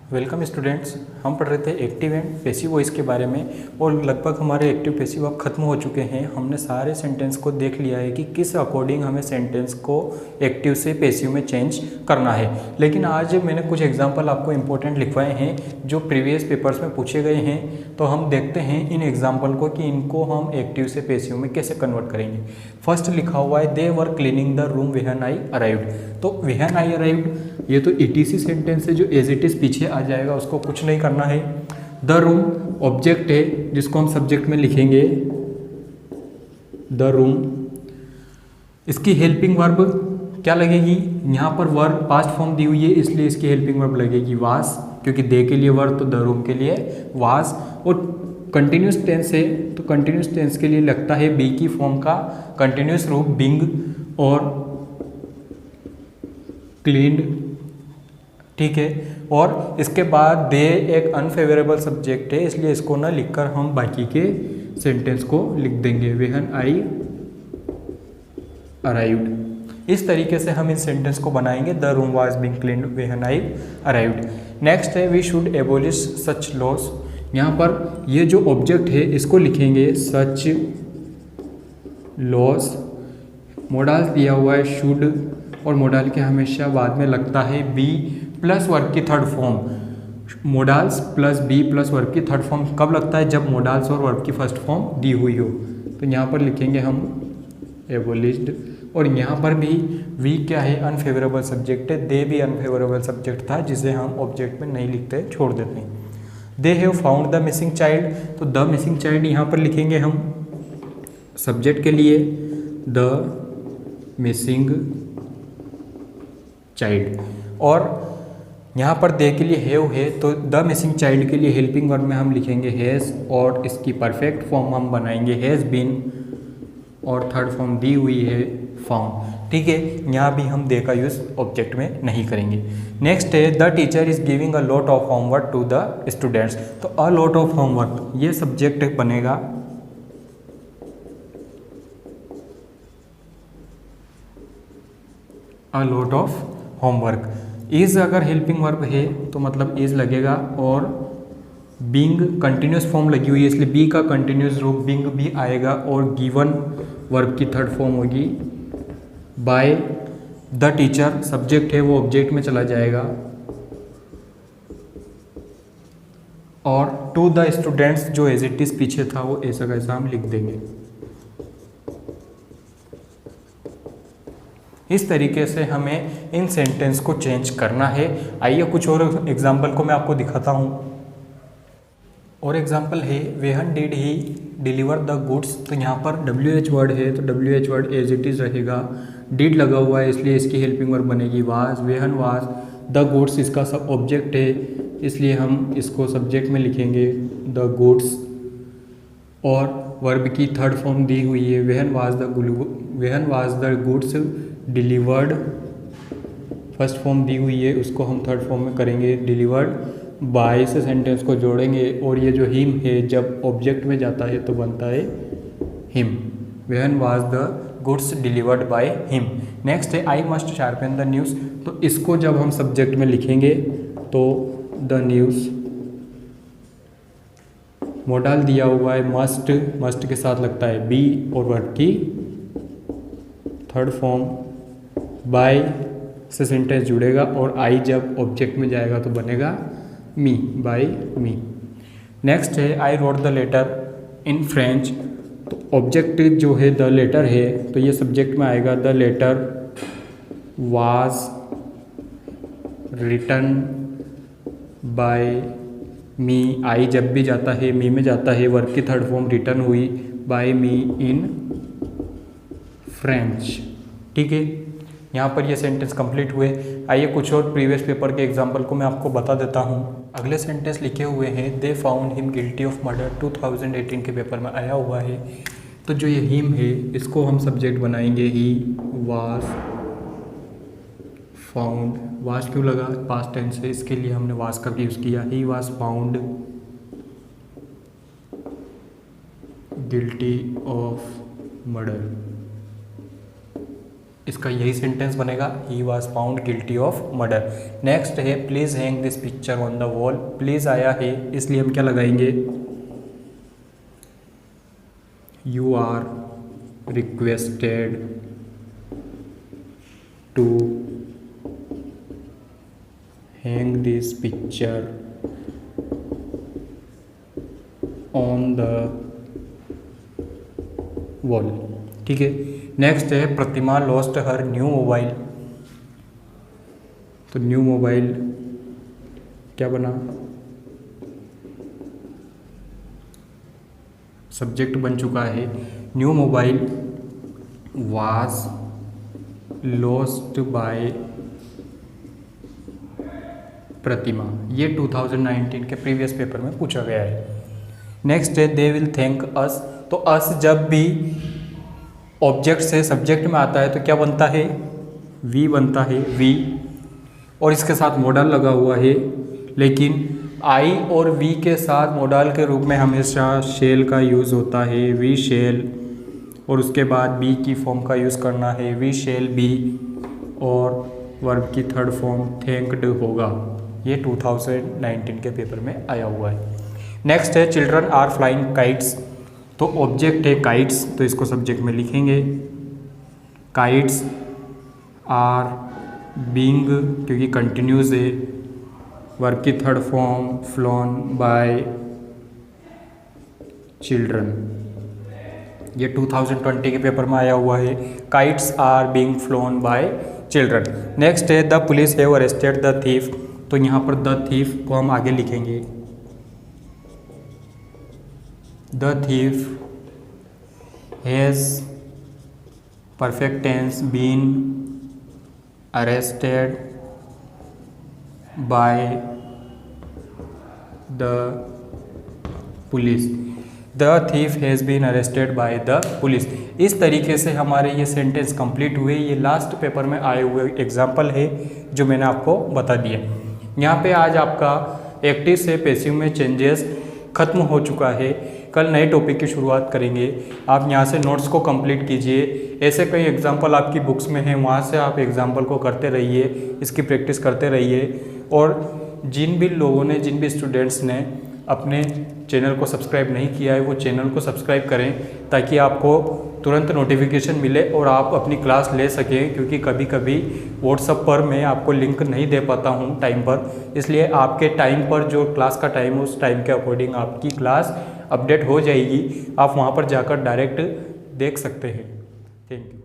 Welcome students. हम पढ़ रहे थे एक्टिव एंड पैसिव वॉइस के बारे में और लगभग हमारे एक्टिव पैसिव अब खत्म हो चुके हैं। हमने सारे सेंटेंस को देख लिया है कि किस अकॉर्डिंग हमें सेंटेंस को एक्टिव से पैसिव में चेंज करना है। लेकिन आज मैंने कुछ एग्जांपल आपको इम्पोर्टेंट लिखवाए हैं जो प्रीवियस पेपर्स में पूछे गए हैं। तो हम देखते हैं इन एग्जाम्पल को कि इनको हम एक्टिव से पैसिव में कैसे कन्वर्ट करेंगे। फर्स्ट लिखा हुआ है they were cleaning the room when I arrived. तो व्हेन आई अराइव्ड ये तो ईटीसी सेंटेंस है जो एज इट इज पीछे आ जाएगा, उसको कुछ नहीं करना है। द रूम ऑब्जेक्ट है जिसको हम सब्जेक्ट में लिखेंगे द रूम। इसकी हेल्पिंग वर्ब क्या लगेगी, यहाँ पर वर्ब पास्ट फॉर्म दी हुई है इसलिए इसकी हेल्पिंग वर्ब लगेगी वाज, क्योंकि दे के लिए वर्ब तो द रूम के लिए वाज। और कंटिन्यूस टेंस है तो कंटिन्यूस टेंस के लिए लगता है बी की फॉर्म का कंटिन्यूस रूप बिंग और क्लीन्ड, ठीक है। और इसके बाद दे एक अनफेवरेबल सब्जेक्ट है इसलिए इसको ना लिखकर हम बाकी के सेंटेंस को लिख देंगे व्हेन आई अराइव्ड। इस तरीके से हम इन सेंटेंस को बनाएंगे the room was being cleaned when I arrived. Next है we should abolish such laws. यहाँ पर ये जो ऑब्जेक्ट है इसको लिखेंगे सच लॉस। मोडाल दिया हुआ है शुड और मोडाल के हमेशा बाद में लगता है बी प्लस वर्ब की third form. Modals plus be plus verb की थर्ड फॉर्म कब लगता है, जब मोडाल्स और वर्ब की फर्स्ट फॉर्म दी हुई हो। तो यहाँ पर लिखेंगे हम एबोलिश्ड। और यहाँ पर भी वी क्या है, अनफेवरेबल सब्जेक्ट है। दे भी अनफेवरेबल सब्जेक्ट था जिसे हम ऑब्जेक्ट में नहीं लिखते, छोड़ देते हैं। They have found the missing child. तो द मिसिंग चाइल्ड यहाँ पर लिखेंगे हम सब्जेक्ट के लिए द मिसिंग चाइल्ड। और यहाँ पर दे के लिए हैव है तो द मिसिंग चाइल्ड के लिए हेल्पिंग वर्ब में हम लिखेंगे हैज़ और इसकी परफेक्ट फॉर्म हम बनाएंगे हैज़ बीन और थर्ड फॉर्म दी हुई है फाउंड, ठीक है। यहाँ भी हम दे का यूज़ ऑब्जेक्ट में नहीं करेंगे। नेक्स्ट है the teacher is giving a lot of homework to the students. तो अ लॉट ऑफ होमवर्क ये सब्जेक्ट बनेगा a lot of homework. Is अगर हेल्पिंग वर्ब है तो मतलब इज लगेगा और बीइंग कंटिन्यूस फॉर्म लगी हुई है इसलिए बी का कंटिन्यूस रूप बीइंग भी आएगा और गिवन वर्ब की थर्ड फॉर्म होगी बाय। द टीचर सब्जेक्ट है वो ऑब्जेक्ट में चला जाएगा और टू द स्टूडेंट्स जो एज इट इज पीछे था वो ऐसा कैसा हम लिख देंगे। इस तरीके से हमें इन सेंटेंस को चेंज करना है। आइए कुछ और एग्जाम्पल को मैं आपको दिखाता हूँ। और एग्जाम्पल है when did he deliver the goods. तो यहाँ पर WH वर्ड है तो WH word as it is रहेगा। डिड लगा हुआ है इसलिए इसकी हेल्पिंग वर्ब बनेगी was. When was the goods इसका सब ऑब्जेक्ट है इसलिए हम इसको सब्जेक्ट में लिखेंगे द गुड्स। और वर्ब की थर्ड फॉर्म दी हुई है when was the goods delivered. First form दी हुई है उसको हम थर्ड फॉर्म में करेंगे डिलीवर्ड बाय से सेंटेंस को जोड़ेंगे। और ये जो हिम है जब ऑब्जेक्ट में जाता है तो बनता है him. When was the goods delivered by him. Next है I must sharpen the news. तो इसको जब हम सब्जेक्ट में लिखेंगे तो द न्यूज़। मोडाल दिया हुआ है मस्ट के साथ लगता है बी और वर्ब की थर्ड फॉर्म बाय से सेंटेंस जुड़ेगा और आई जब ऑब्जेक्ट में जाएगा तो बनेगा मी बाय मी। नेक्स्ट है I wrote the letter in French. तो ऑब्जेक्ट जो है द लेटर है तो ये सब्जेक्ट में आएगा the letter was written by me. I जब भी जाता है मी में जाता है वर्ब की थर्ड फॉर्म रिटन हुई बाय मी इन फ्रेंच, ठीक है। यहाँ पर ये सेंटेंस कंप्लीट हुए। आइए कुछ और प्रीवियस पेपर के एग्जांपल को मैं आपको बता देता हूँ। अगले सेंटेंस लिखे हुए हैं they found him guilty of murder. 2018 के पेपर में आया हुआ है। तो जो ये हिम है इसको हम सब्जेक्ट बनाएंगे ही वाज फाउंड। वाज क्यों लगा, पास्ट टेंस है इसके लिए हमने वाज का यूज़ किया। He was found guilty of murder. इसका यही सेंटेंस बनेगा, he was found guilty of murder. Next है please hang this picture on the wall. Please आया है, इसलिए हम क्या लगाएंगे, you are requested to hang this picture on the wall. ठीक है। नेक्स्ट है Pratima lost her new mobile. तो न्यू मोबाइल क्या बना, सब्जेक्ट बन चुका है। New mobile was lost by प्रतिमा। ये 2019 के प्रीवियस पेपर में पूछा गया है। नेक्स्ट है दे विल थैंक अस। तो अस जब भी ऑब्जेक्ट से सब्जेक्ट में आता है तो क्या बनता है, वी बनता है, वी, और इसके साथ मॉडल लगा हुआ है। लेकिन आई और वी के साथ मॉडल के रूप में हमेशा शेल का यूज़ होता है, वी शेल, और उसके बाद बी की फॉर्म का यूज़ करना है, वी शेल बी, और वर्ब की थर्ड फॉर्म थैंक्ड होगा। ये 2019 के पेपर में आया हुआ है। नेक्स्ट है चिल्ड्रन आर फ्लाइंग काइट्स। तो ऑब्जेक्ट है काइट्स, तो इसको सब्जेक्ट में लिखेंगे, काइट्स आर बीइंग, क्योंकि कंटिन्यूस है, वर्ब की third form flown by children. ये 2020 के पेपर में आया हुआ है, kites are being flown by children. Next है the police have arrested the thief. तो यहाँ पर द थीफ को हम आगे लिखेंगे, the thief has perfect tense been arrested by the police. The thief has been arrested by the police. इस तरीके से हमारे ये सेंटेंस कंप्लीट हुए। ये लास्ट पेपर में आए हुए एग्जाम्पल है जो मैंने आपको बता दिया। यहाँ पे आज आपका एक्टिव से पैसिव में चेंजेस खत्म हो चुका है। कल नए टॉपिक की शुरुआत करेंगे। आप यहाँ से नोट्स को कंप्लीट कीजिए। ऐसे कई एग्जाम्पल आपकी बुक्स में हैं, वहाँ से आप एग्जाम्पल को करते रहिए, इसकी प्रैक्टिस करते रहिए। और जिन भी लोगों ने, जिन भी स्टूडेंट्स ने अपने चैनल को सब्सक्राइब नहीं किया है वो चैनल को सब्सक्राइब करें, ताकि आपको तुरंत नोटिफिकेशन मिले और आप अपनी क्लास ले सकें। क्योंकि कभी कभी व्हाट्सएप पर मैं आपको लिंक नहीं दे पाता हूं टाइम पर, इसलिए आपके टाइम पर जो क्लास का टाइम है उस टाइम के अकॉर्डिंग आपकी क्लास अपडेट हो जाएगी। आप वहां पर जाकर डायरेक्ट देख सकते हैं। Thank you.